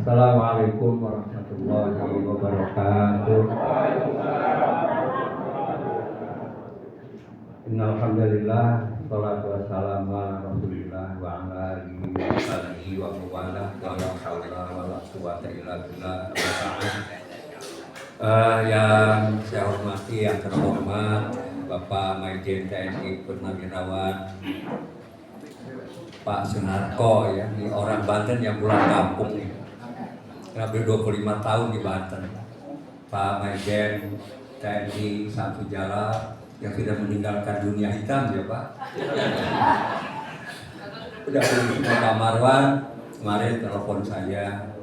Assalamualaikum warahmatullahi wabarakatuh. Innal hamdalillah sholatu wassalamu ala Rasulillah wa ala alihi wa sahbihi wa mawalah wa la haula wa la quwwata illa billah. Yang saya hormati, yang terhormat Bapak Majen TNI Purnawirawan Pak Sunarko, ya, ini orang Banten yang pulang kampung nih. Hampir 25 tahun di Banten. Pak Majen TNI Satu Jala yang sudah meninggalkan dunia hitam, ya Pak. Udah Pak Marwan kemarin telepon saya.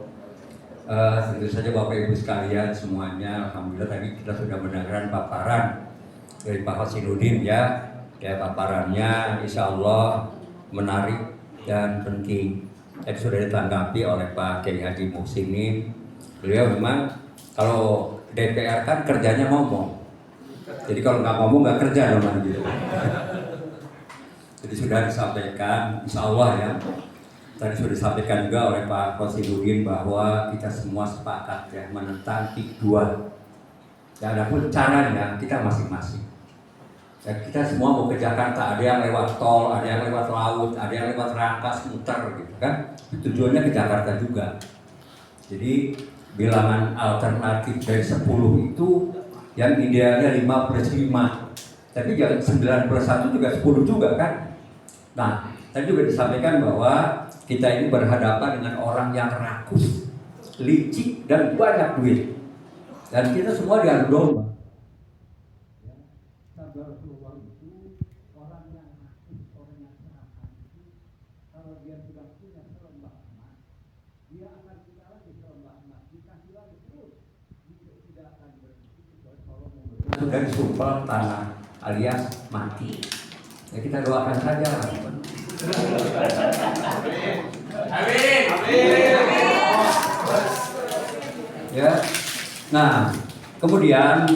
Tentu saja Bapak Ibu sekalian semuanya, alhamdulillah tadi kita sudah mendengarkan paparan dari Pak Hasanuddin, ya. Ya, paparannya insya Allah menarik dan penting. Tadi sudah ditanggapi oleh Pak Kiai Haji Muhsinin. Beliau memang kalau DPR kan kerjanya ngomong. Jadi kalau nggak ngomong nggak kerja namanya gitu. Jadi sudah disampaikan, insya Allah ya. Tadi sudah disampaikan juga oleh Pak Hasanuddin bahwa kita semua sepakat ya menentang PIK 2. Dan adapun caranya kita masing-masing. Ya, kita semua mau ke Jakarta, ada yang lewat tol, ada yang lewat laut, ada yang lewat Rangkas muter gitu kan. Tujuannya ke Jakarta juga. Jadi bilangan alternatif dari 10 itu yang idealnya 5+5. Tapi jangan 9+1 juga 10 juga kan. Nah, tadi juga disampaikan bahwa kita ini berhadapan dengan orang yang rakus, licik dan banyak duit. Dan kita semua diadu domba. Sabar keluar itu orang yang rakus, orang yang serakah itu, kalau dia sudah punya selembah emas, dia akan kita lagi selembah emas, dikasih lagi terus, tidak akan berhenti kecuali kalau sudah disumpah tanah alias mati. Ya kita doakan saja. Amin. Ya. Nah, kemudian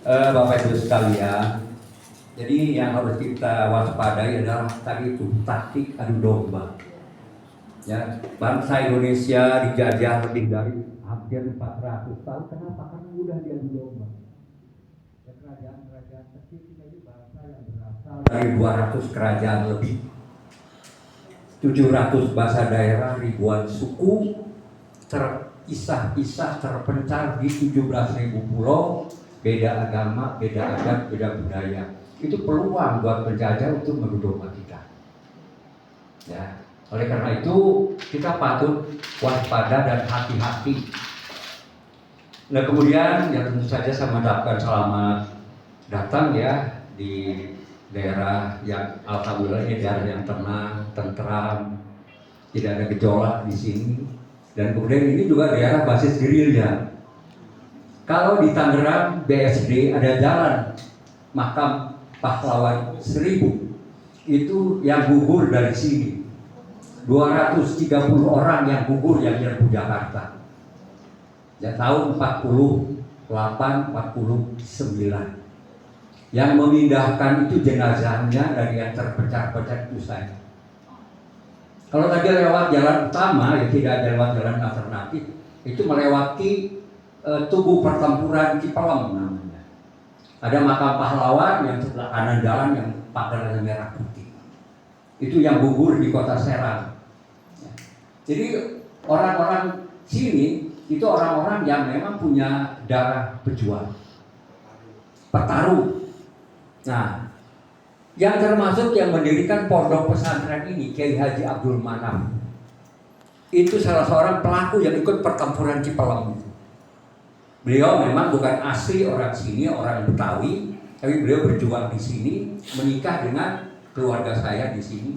Bapak Ibu sekalian, jadi yang harus kita waspadai adalah tadi itu taktik adu domba. Ya, bangsa Indonesia dijajah lebih dari hampir 400 tahun. Kenapa? Karena mudah diadu domba. Ya, kerajaan-kerajaan kecil kita ini bangsa yang berasal dari 200 kerajaan lebih, 700 bahasa daerah, ribuan suku, terpisah-pisah, terpencar di 17.000 pulau. Beda agama, beda adat, beda budaya. Itu peluang buat penjajah untuk mendomba kita. Ya, oleh karena itu kita patut waspada dan hati-hati. Nah kemudian ya tentu saja saya mengucapkan selamat datang ya di daerah yang alhamdulillah ini daerah yang tenang, tentram, tidak ada gejolak di sini. Dan kemudian ini juga daerah basis gerilya. Kalau di Tangerang BSD ada jalan makam pahlawan 1000 itu yang gugur dari sini 230 orang yang gugur yang nyerbu Jakarta ya tahun 48-49. Yang memindahkan itu jenazahnya dari yang terpecah-pecah itu saya. Kalau tadi lewat jalan utama ya tidak ada lewat jalan alternatif, itu melewati tubuh pertempuran Cipelem namanya. Ada makam pahlawan yang sebelah kanan jalan yang pakaiannya merah putih. Itu yang gugur di kota Serang. Jadi orang-orang sini itu orang-orang yang memang punya darah pejuang, petarung. Nah, yang termasuk yang mendirikan pondok pesantren ini Kiai Haji Abdul Manaf. Itu salah seorang pelaku yang ikut pertempuran Cipelem. Beliau memang bukan asli orang sini, orang Betawi, tapi beliau berjuang di sini, menikah dengan keluarga saya di sini,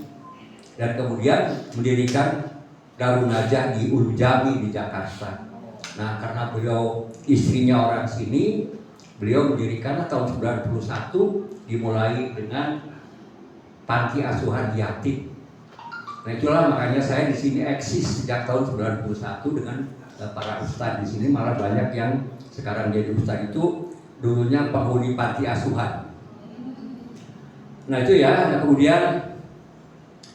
dan kemudian mendirikan Darun Najah di Urjami di Jakarta. Nah, karena beliau istrinya orang sini, beliau mendirikan tahun 91 dimulai dengan panti asuhan yatim. Nah, itulah makanya saya di sini eksis sejak tahun 91 dengan para ustadz di sini, malah banyak yang sekarang jadi ustadz itu dulunya penghuni panti asuhan. Nah itu ya. Nah, kemudian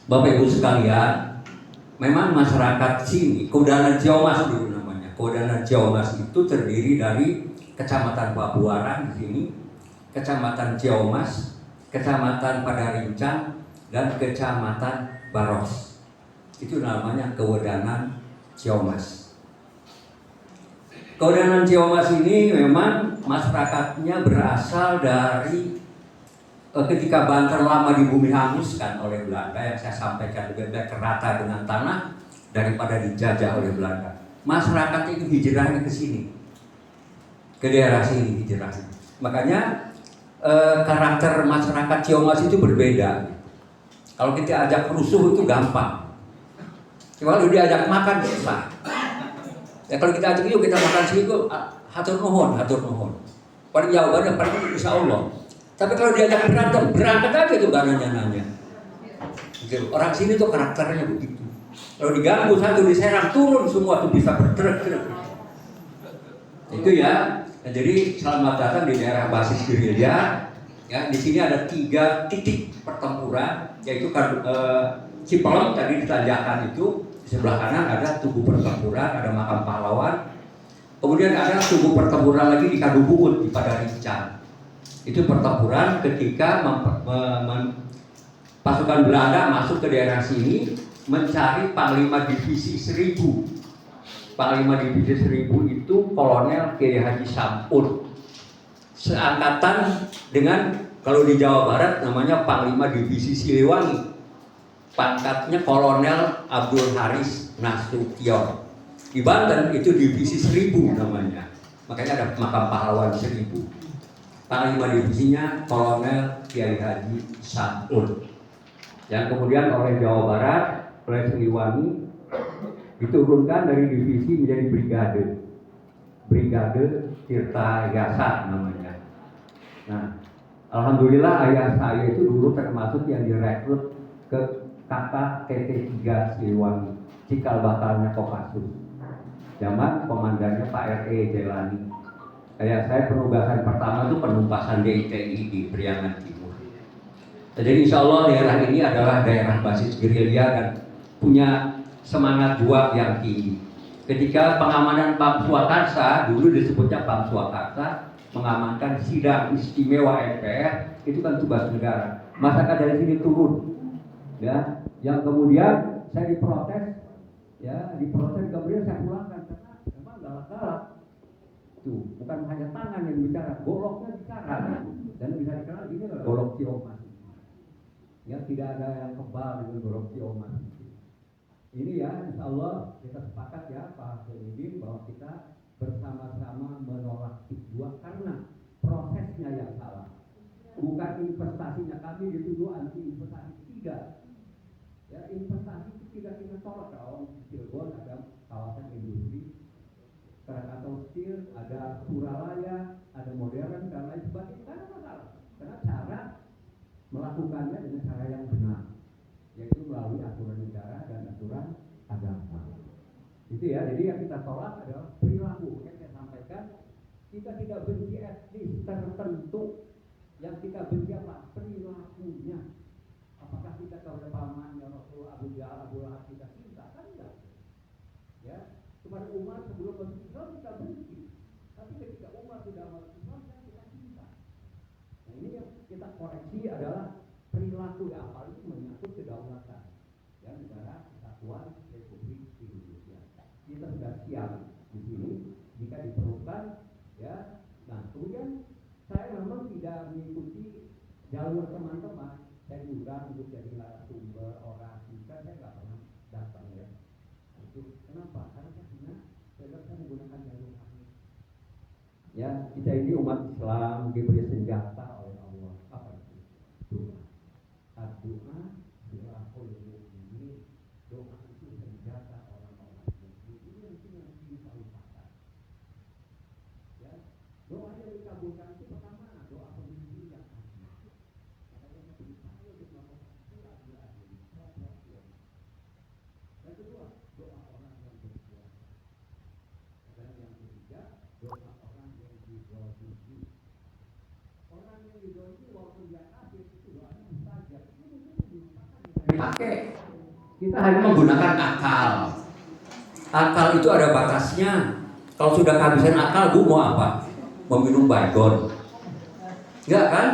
Bapak Ibu sekalian, memang masyarakat sini, Kaudanan Ciamas dulu namanya. Kaudanan Ciamas itu terdiri dari Kecamatan Pabuaran di sini, Kecamatan Ciamas, Kecamatan Padarincang, dan Kecamatan Baros. Itu namanya Kaudanan Ciamas. Kaudanan Ciamas ini memang masyarakatnya berasal dari ketika Banten lama di bumi hanguskan oleh Belanda, yang saya sampaikan lebih baik rata dengan tanah daripada dijajah oleh Belanda. Masyarakat itu hijrahnya ke sini, ke daerah sini hijrahnya. Makanya karakter masyarakat Ciamas itu berbeda. Kalau kita ajak rusuh itu gampang. Kalau diajak makan susah. Ya kalau kita ajak yuk kita makan sini itu hatur nuhun. Paling jawabannya paling insya Allah. Tapi kalau diajak berantem, berangkat aja tuh gak nanya-nanya. Orang sini tuh karakternya begitu. Kalau diganggu satu diserang turun semua tuh bisa bergerak-gerak. Itu ya. Nah, jadi selamat datang di daerah basis gerilya. Ya, di sini ada 3 titik pertempuran, yaitu Cipelem tadi ditanjakan itu, di sebelah kanan ada tugu pertempuran, ada makam pahlawan. Kemudian ada tugu pertempuran lagi di Kadubungut di Padarincang. Itu pertempuran ketika pasukan Belanda masuk ke daerah sini mencari Panglima Divisi 1000. Panglima Divisi 1000 itu Kolonel Kiai Haji Sampun, seangkatan dengan kalau di Jawa Barat namanya Panglima Divisi Siliwangi, pangkatnya Kolonel Abdul Haris Nasution. Di Banten itu Divisi 1000 namanya, makanya ada makam pahlawan 1000. Panglima divisinya Kolonel Kiai Haji Sampun, yang kemudian oleh Jawa Barat, oleh Siliwangi diturunkan dari divisi menjadi Brigade Tirta Yasa namanya. Nah, alhamdulillah ayah saya itu dulu termasuk yang direkrut ke kakak TT3 Siliwangi, cikal bakalnya Kopassus. Zaman komandannya Pak R.E. Jelani. Kayak saya penugasan pertama itu penumpasan DITI di Priangan Timur. Jadi insya Allah daerah ini adalah daerah basis gerilya dan punya semangat juang yang tinggi. Ketika pengamanan Pam Swakarsa, dulu disebutnya Pam Swakarsa, mengamankan sidang istimewa MPR, itu kan tugas negara. Masyarakat dari sini turun, ya. Yang kemudian saya diprotes kemudian saya pulangkan karena memang galak-galak. Tuh, bukan hanya tangan yang bicara, goloknya bicara, dan bisa dikenal ini adalah golok Ciamas. Ya, tidak ada yang kebal dengan golok Ciamas. Ini ya, insya Allah kita sepakat ya Pak Zainuddin bahwa kita bersama-sama menolak dua karena prosesnya yang salah. Bukan investasinya, kami dituduh anti investasi, tidak. Ya, investasi itu tidak kita tolak. Kalau di Cilegon ada kawasan industri, Krakatau Steel, ada Suralaya, ada modern dan lain sebagainya, tidak ada masalah. Karena cara melakukannya dengan cara yang benar, yaitu melalui aturan negara dan aturan agama. Itu ya, jadi yang kita tolak adalah perilaku. Yang saya sampaikan, kita tidak benci etnis tertentu, yang kita benci apa? Perilakunya. Apakah kita kepada pamannya Rasulullah Abu Jahal, Abu Lahab kita cinta? Kan enggak. Ya, kepada Umar sebelum masuk Islam kita benci, tapi ketika Umar sudah masuk Islam kita cinta. Nah, ini yang kita koreksi adalah perilaku yang apalagi menyangkut kedaulatan ya negara kesatuan Republik Indonesia. Kita sudah siap di sini jika diperlukan ya. Nah, kemudian saya memang tidak mengikuti jalur teman-teman. Saya juga untuk jadi narasumber orasi kan saya nggak pernah datang ya. Itu kenapa? Karena saya menggunakan jalur kami. Ya, kita ini umat Islam diberi senjata oleh Allah. Apa itu? Doa. Doa silahul mu'minin. Doa itu senjata orang-orang muslim. Ini yang harus kita lupakan. Ya, doa yang dikabulkan itu pertama doa pemimpin yang adil. Makanya saya berusaha untuk melakukan itu adil. Yang kedua, doa orang yang berpuasa. Dan yang ketiga, doa orang yang dizalimi. Orang yang dizalimi walaupun dia kafir itu doanya mustajab. Itu dipakai. Kita Kita hanya menggunakan akal. Akal itu ada batasnya. Kalau sudah kehabisan akal, gue mau apa? Meminum baygon. Enggak kan?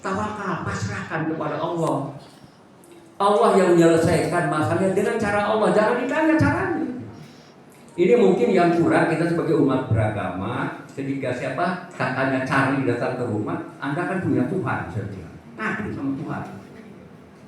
Tawakal, pasrahkan kepada Allah. Allah yang menyelesaikan masalahnya dengan cara Allah. Jangan ditanya caranya. Ini mungkin yang kurang kita sebagai umat beragama. Ketika siapa kakaknya cari datang ke rumah, Anda kan punya Tuhan, saya bilang. Ngadu sama Tuhan.